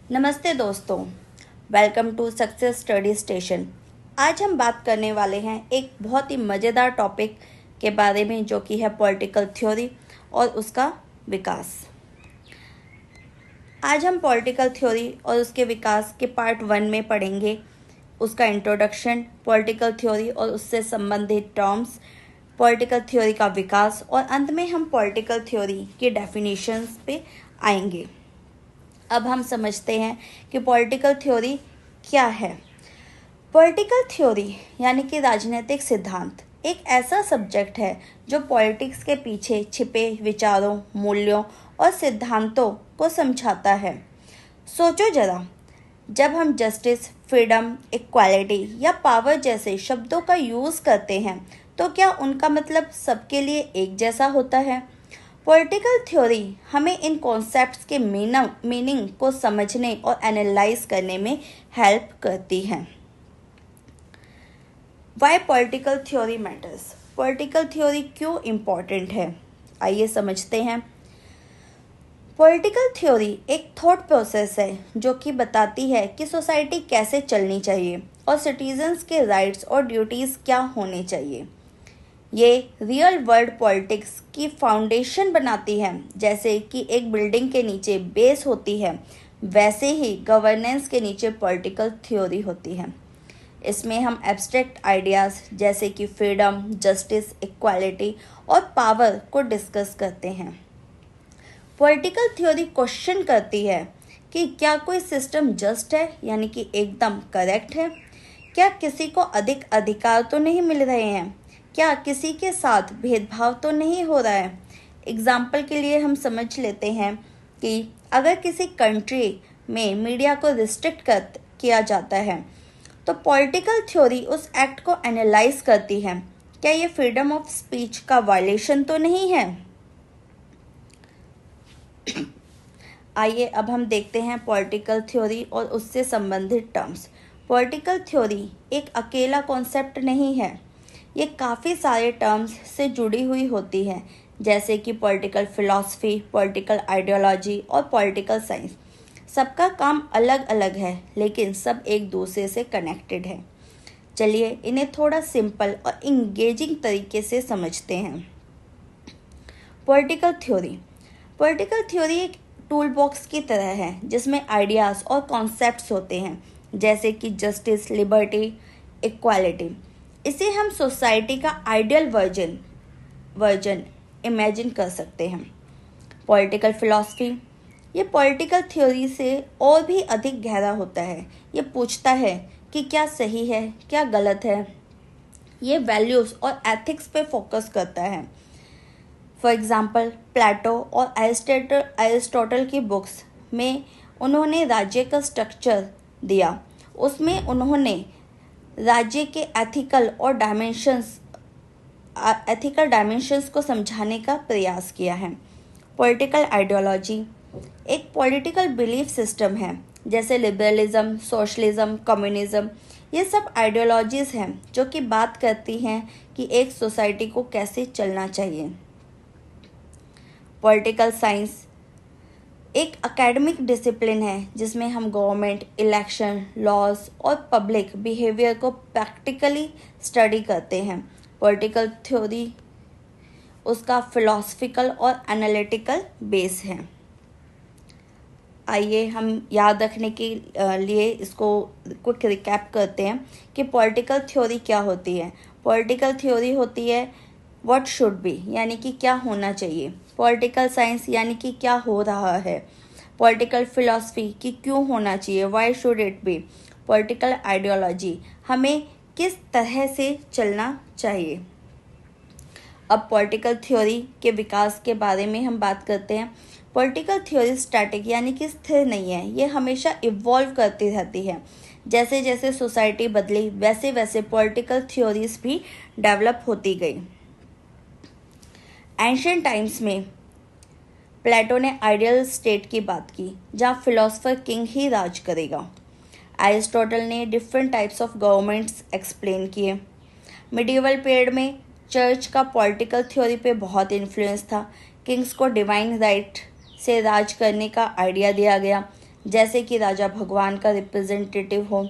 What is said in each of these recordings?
नमस्ते दोस्तों, welcome to success study station. आज हम बात करने वाले हैं एक बहुत ही मज़ेदार टॉपिक के बारे में जो कि है पॉलिटिकल थ्योरी और उसका विकास। आज हम पॉलिटिकल थ्योरी और उसके विकास के पार्ट 1 में पढ़ेंगे उसका इंट्रोडक्शन, पॉलिटिकल थ्योरी और उससे संबंधित टर्म्स, पॉलिटिकल थ्योरी का विकास और अंत में हम पॉलिटिकल थ्योरी के डेफिनेशंस पे आएंगे। अब हम समझते हैं कि पॉलिटिकल थ्योरी क्या है। पॉलिटिकल थ्योरी यानी कि राजनीतिक सिद्धांत एक ऐसा सब्जेक्ट है जो पॉलिटिक्स के पीछे छिपे विचारों, मूल्यों और सिद्धांतों को समझाता है। सोचो जरा, जब हम जस्टिस, फ्रीडम, इक्वालिटी या पावर जैसे शब्दों का यूज़ करते हैं तो क्या उनका मतलब सबके लिए एक जैसा होता है? पॉलिटिकल थ्योरी हमें इन कॉन्सेप्ट्स के मीनिंग को समझने और एनालाइज करने में हेल्प करती है। Why political theory matters? Political theory क्यों इम्पॉर्टेंट है, आइए समझते हैं। पॉलिटिकल थ्योरी एक थॉट प्रोसेस है जो कि बताती है कि सोसाइटी कैसे चलनी चाहिए और सिटीजन्स के राइट्स और ड्यूटीज़ क्या होने चाहिए। ये रियल वर्ल्ड पॉलिटिक्स की फाउंडेशन बनाती है। जैसे कि एक बिल्डिंग के नीचे बेस होती है, वैसे ही गवर्नेंस के नीचे पॉलिटिकल थ्योरी होती है। इसमें हम एब्स्ट्रैक्ट आइडियाज़ जैसे कि फ्रीडम, जस्टिस, इक्वालिटी और पावर को डिस्कस करते हैं। पॉलिटिकल थ्योरी क्वेश्चन करती है कि क्या कोई सिस्टम जस्ट है, यानी कि एकदम करेक्ट है? क्या किसी को अधिक अधिकार तो नहीं मिल रहे हैं? क्या किसी के साथ भेदभाव तो नहीं हो रहा है? एग्जाम्पल के लिए हम समझ लेते हैं कि अगर किसी कंट्री में मीडिया को रिस्ट्रिक्ट किया जाता है तो पॉलिटिकल थ्योरी उस एक्ट को एनालाइज करती है। क्या ये फ्रीडम ऑफ स्पीच का वायलेशन तो नहीं है? आइए अब हम देखते हैं पॉलिटिकल थ्योरी और उससे संबंधित टर्म्स। पॉलिटिकल थ्योरी एक अकेला कॉन्सेप्ट नहीं है, ये काफ़ी सारे टर्म्स से जुड़ी हुई होती है, जैसे कि पॉलिटिकल फिलॉसफी, पॉलिटिकल आइडियोलॉजी और पॉलिटिकल साइंस। सबका काम अलग अलग है लेकिन सब एक दूसरे से कनेक्टेड है। चलिए इन्हें थोड़ा सिंपल और इंगेजिंग तरीके से समझते हैं। पॉलिटिकल थ्योरी एक टूल बॉक्स की तरह है जिसमें आइडियाज़ और कॉन्सेप्ट्स होते हैं, जैसे कि जस्टिस, लिबर्टी, इक्वालिटी। इसे हम सोसाइटी का आइडियल वर्जन इमेजिन कर सकते हैं। पॉलिटिकल फिलॉसफी, ये पॉलिटिकल थ्योरी से और भी अधिक गहरा होता है। ये पूछता है कि क्या सही है, क्या गलत है। ये वैल्यूज़ और एथिक्स पे फोकस करता है। फॉर एग्ज़ाम्पल, प्लेटो और एरिस्टोटल की बुक्स में उन्होंने राज्य का स्ट्रक्चर दिया। उसमें उन्होंने राज्य के एथिकल डायमेंशंस को समझाने का प्रयास किया है। पॉलिटिकल आइडियोलॉजी एक पॉलिटिकल बिलीफ सिस्टम है, जैसे लिबरलिज्म, सोशलिज्म, कम्युनिज्म। ये सब आइडियोलॉजीज़ हैं जो कि बात करती हैं कि एक सोसाइटी को कैसे चलना चाहिए। पॉलिटिकल साइंस एक एकेडमिक डिसिप्लिन है जिसमें हम गवर्नमेंट, इलेक्शन, लॉज और पब्लिक बिहेवियर को प्रैक्टिकली स्टडी करते हैं। पॉलिटिकल थ्योरी उसका फिलॉसफिकल और एनालिटिकल बेस है। आइए हम याद रखने के लिए इसको क्विक रिकैप करते हैं कि पॉलिटिकल थ्योरी क्या होती है। पॉलिटिकल थ्योरी होती है व्हाट शुड बी, यानी कि क्या होना चाहिए। पॉलिटिकल साइंस यानी कि क्या हो रहा है। पॉलिटिकल फिलॉसफी कि क्यों होना चाहिए, why should it be. Political ideology हमें किस तरह से चलना चाहिए। अब पॉलिटिकल थ्योरी के विकास के बारे में हम बात करते हैं। पॉलिटिकल थ्योरी स्टैटिक यानी कि स्थिर नहीं है, ये हमेशा इवॉल्व करती रहती है। जैसे जैसे सोसाइटी बदली वैसे वैसे पॉलिटिकल थ्योरीज भी डेवलप होती गई। एंशियंट टाइम्स में प्लेटो ने आइडियल स्टेट की बात की जहाँ फिलोसफर किंग ही राज करेगा। एरिस्टोटल ने different types of governments explain किए। मिडिवल पीरियड में चर्च का पॉलिटिकल थ्योरी पे बहुत इन्फ्लुएंस था। किंग्स को डिवाइन राइट से राज करने का आइडिया दिया गया। जैसे कि राजा भगवान का रिप्रेजेंटेटिव हो।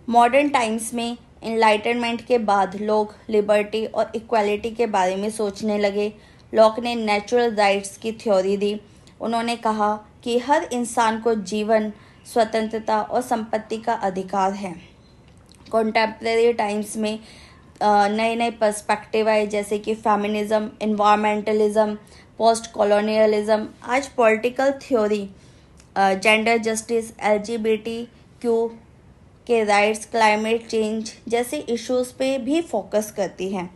मॉडर्न टाइम्स में इनलाइटनमेंट के बाद लोग लिबर्टी और इक्वालिटी के बारे में सोचने लगे। लॉक ने नेचुरल राइट्स की थ्योरी दी। उन्होंने कहा कि हर इंसान को जीवन, स्वतंत्रता और संपत्ति का अधिकार है। कॉन्टेम्प्रेरी टाइम्स में नए नए पर्सपेक्टिव आए, जैसे कि फेमिनिज्म, इन्वायरमेंटलिज्म, पोस्ट कॉलोनियलिज्म। आज political theory gender justice, LGBTQ के राइट्स, क्लाइमेट चेंज जैसे इश्यूज पे भी फोकस करती हैं।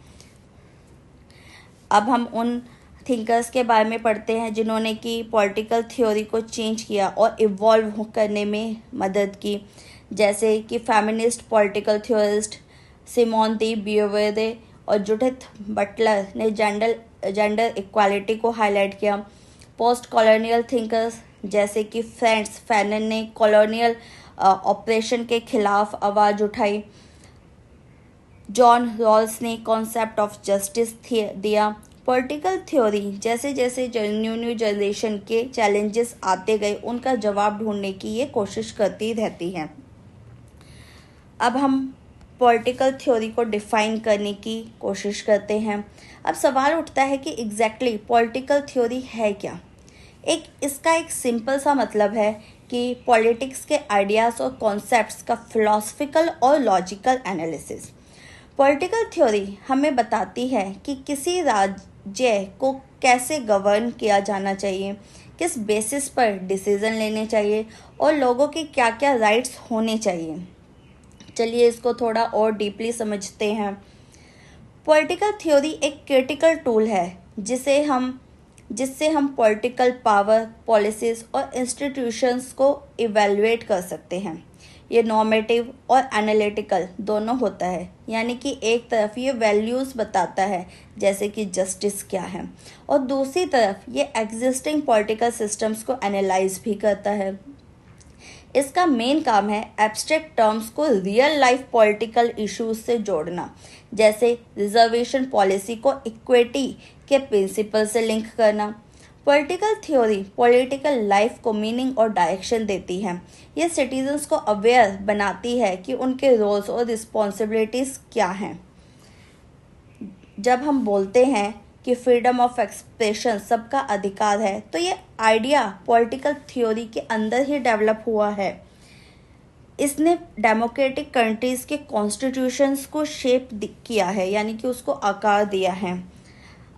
अब हम उन थिंकर्स के बारे में पढ़ते हैं जिन्होंने कि पॉलिटिकल थ्योरी को चेंज किया और इवॉल्व करने में मदद की, जैसे कि फेमिनिस्ट पॉलिटिकल थ्योरिस्ट सिमोन दी ब्यूवेर और जुडिथ बटलर ने जेंडर इक्वालिटी को हाईलाइट किया। पोस्ट कॉलोनियल थिंकर्स जैसे कि फ्रांस फैनन ने कॉलोनियल ऑपरेशन के खिलाफ आवाज़ उठाई। जॉन रॉल्स ने कॉन्सेप्ट ऑफ जस्टिस दिया। पॉलिटिकल थ्योरी जैसे जैसे न्यू जनरेशन के चैलेंजेस आते गए, उनका जवाब ढूंढने की ये कोशिश करती रहती हैं। अब हम पॉलिटिकल थ्योरी को डिफाइन करने की कोशिश करते हैं। अब सवाल उठता है कि एग्जैक्टली पॉलिटिकल थ्योरी है क्या। इसका एक सिंपल सा मतलब है कि पॉलिटिक्स के आइडियाज़ और कॉन्सेप्ट्स का फिलॉसफिकल और लॉजिकल एनालिसिस। पॉलिटिकल थ्योरी हमें बताती है कि किसी राज्य को कैसे गवर्न किया जाना चाहिए, किस बेसिस पर डिसीजन लेने चाहिए और लोगों के क्या क्या राइट्स होने चाहिए। चलिए इसको थोड़ा और डीपली समझते हैं। पॉलिटिकल थ्योरी एक क्रिटिकल टूल है जिससे हम पॉलिटिकल पावर, पॉलिसीज़ और इंस्टीट्यूशंस को इवेलुएट कर सकते हैं। ये नॉर्मेटिव और एनालिटिकल दोनों होता है, यानी कि एक तरफ ये वैल्यूज़ बताता है जैसे कि जस्टिस क्या है, और दूसरी तरफ ये एग्जिस्टिंग पॉलिटिकल सिस्टम्स को एनालाइज भी करता है। इसका मेन काम है एब्स्ट्रैक्ट टर्म्स को रियल लाइफ पॉलिटिकल इश्यूज से जोड़ना, जैसे रिजर्वेशन पॉलिसी को इक्विटी के प्रिंसिपल से लिंक करना। पॉलिटिकल थ्योरी पॉलिटिकल लाइफ को मीनिंग और डायरेक्शन देती है। ये सिटीजन्स को अवेयर बनाती है कि उनके रोल्स और रिस्पॉन्सिबिलिटीज़ क्या हैं। जब हम बोलते हैं कि फ्रीडम ऑफ एक्सप्रेशन सबका अधिकार है, तो ये आइडिया पॉलिटिकल थ्योरी के अंदर ही डेवलप हुआ है। इसने डेमोक्रेटिक कंट्रीज़ के कॉन्स्टिट्यूशंस को शेप किया है, यानी कि उसको आकार दिया है।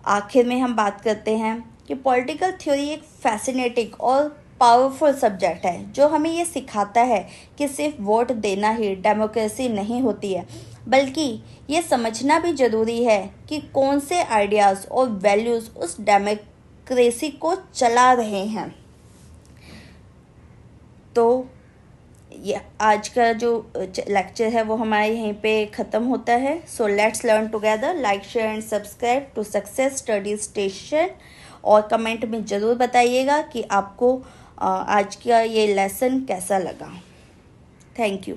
आखिर में हम बात करते हैं कि पॉलिटिकल थ्योरी एक फैसिनेटिंग और पावरफुल सब्जेक्ट है जो हमें ये सिखाता है कि सिर्फ वोट देना ही डेमोक्रेसी नहीं होती है, बल्कि ये समझना भी ज़रूरी है कि कौन से आइडियाज़ और वैल्यूज़ उस डेमोक्रेसी को चला रहे हैं। तो ये आज का जो लेक्चर है वो हमारे यहीं पे ख़त्म होता है। So let's learn together. Like, share and subscribe to success study station. और कमेंट में ज़रूर बताइएगा कि आपको आज का ये लेसन कैसा लगा। Thank you.